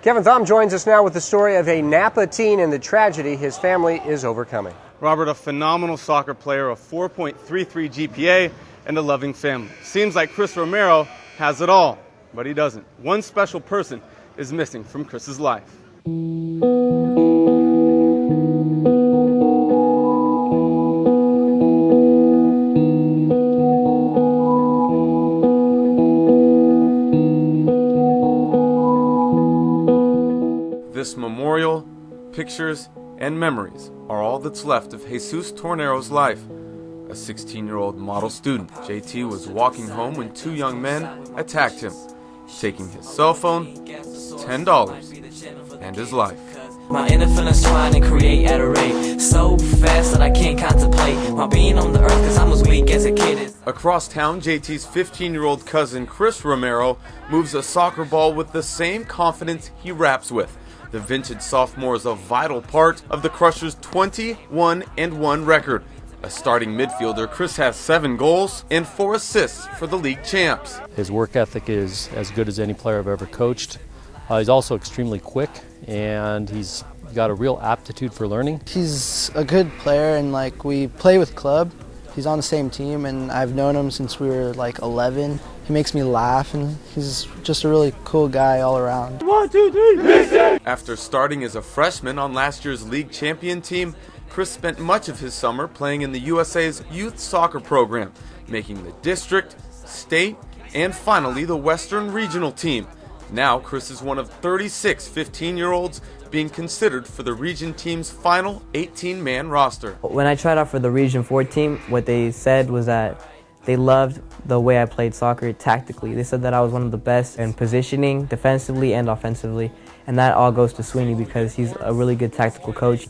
Kevin Thom joins us now with the story of a Napa teen and the tragedy his family is overcoming. Robert, a phenomenal soccer player, a 4.33 GPA, and a loving family. Seems like Cris Romero has it all, but he doesn't. One special person is missing from Cris's life. This memorial, pictures, and memories are all that's left of Jesus Tornero's life. A 16-year-old model student, JT was walking home when two young men attacked him, taking his cell phone, $10, and his life. My inner feelings trying to create at a rate so fast that I can't contemplate my being on the earth because I'm as weak as a kid. Across town, JT's 15-year-old cousin Cris Romero moves a soccer ball with the same confidence he raps with. The vintage sophomore is a vital part of the Crushers' 21-1 record. A starting midfielder, Cris has 7 goals and 4 assists for the league champs. His work ethic is as good as any player I've ever coached. He's also extremely quick, and he's got a real aptitude for learning. He's a good player, and we play with club. He's on the same team, and I've known him since we were 11. He makes me laugh, and he's just a really cool guy all around. 1, 2, 3, listen! After starting as a freshman on last year's league champion team, Cris spent much of his summer playing in the USA's youth soccer program, making the district, state, and finally the Western Regional team. Now, Cris is one of 36 15-year-olds being considered for the region team's final 18-man roster. When I tried out for the Region 4 team, what they said was that they loved the way I played soccer tactically. They said that I was one of the best in positioning, defensively and offensively, and that all goes to Sweeney because he's a really good tactical coach.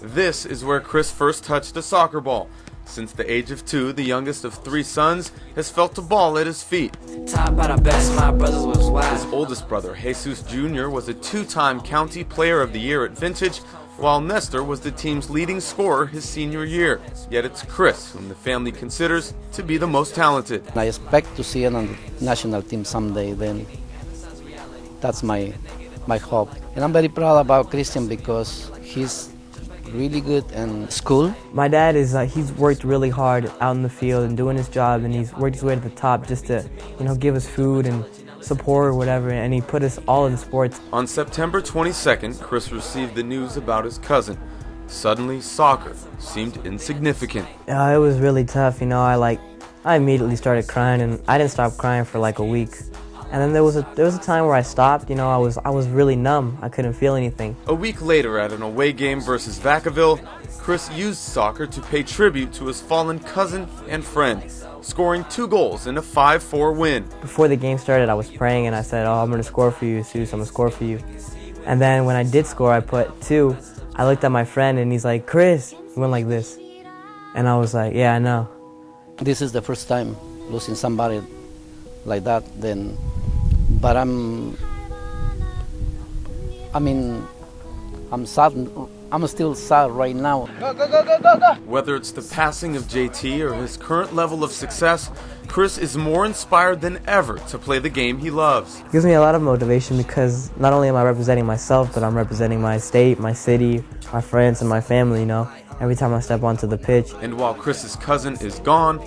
This is where Cris first touched a soccer ball. Since the age of 2, the youngest of 3 sons has felt the ball at his feet. Top by the best, my brothers was wise. His oldest brother, Jesus Jr., was a 2-time County Player of the Year at Vintage, while Nestor was the team's leading scorer his senior year. Yet it's Cris whom the family considers to be the most talented. I expect to see him on the national team someday, then that's my hope. And I'm very proud about Christian because he's really good in school. My dad is he's worked really hard out in the field and doing his job, and he's worked his way to the top just to give us food and support or whatever, and he put us all in sports. On September 22nd, Cris received the news about his cousin. Suddenly, soccer seemed insignificant. It was really tough, I immediately started crying, and I didn't stop crying for a week. And then there was a time where I stopped. I was really numb. I couldn't feel anything. A week later, at an away game versus Vacaville, Cris used soccer to pay tribute to his fallen cousin and friend, scoring 2 goals in a 5-4 win. Before the game started, I was praying and I said, "Oh, I'm going to score for you, Zeus. I'm going to score for you." And then when I did score, I put 2. I looked at my friend and he's like, "Cris." He went like this, and I was like, "Yeah, I know." This is the first time losing somebody like that. But I'm sad. I'm still sad right now. Go. Whether it's the passing of JT or his current level of success, Cris is more inspired than ever to play the game he loves. It gives me a lot of motivation because not only am I representing myself, but I'm representing my state, my city, my friends, and my family, every time I step onto the pitch. And while Cris's cousin is gone,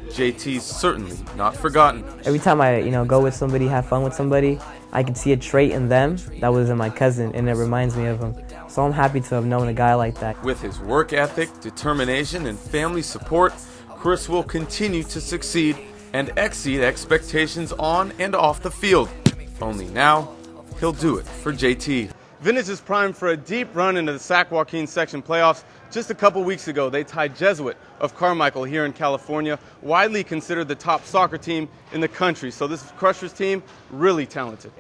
JT's certainly not forgotten. Every time I, go with somebody, have fun with somebody, I can see a trait in them that was in my cousin, and it reminds me of him. So I'm happy to have known a guy like that. With his work ethic, determination, and family support, Cris will continue to succeed and exceed expectations on and off the field. Only now, he'll do it for JT. Vintage is primed for a deep run into the Sac Joaquin section playoffs. Just a couple weeks ago, they tied Jesuit of Carmichael here in California, widely considered the top soccer team in the country. So this Crushers team, really talented.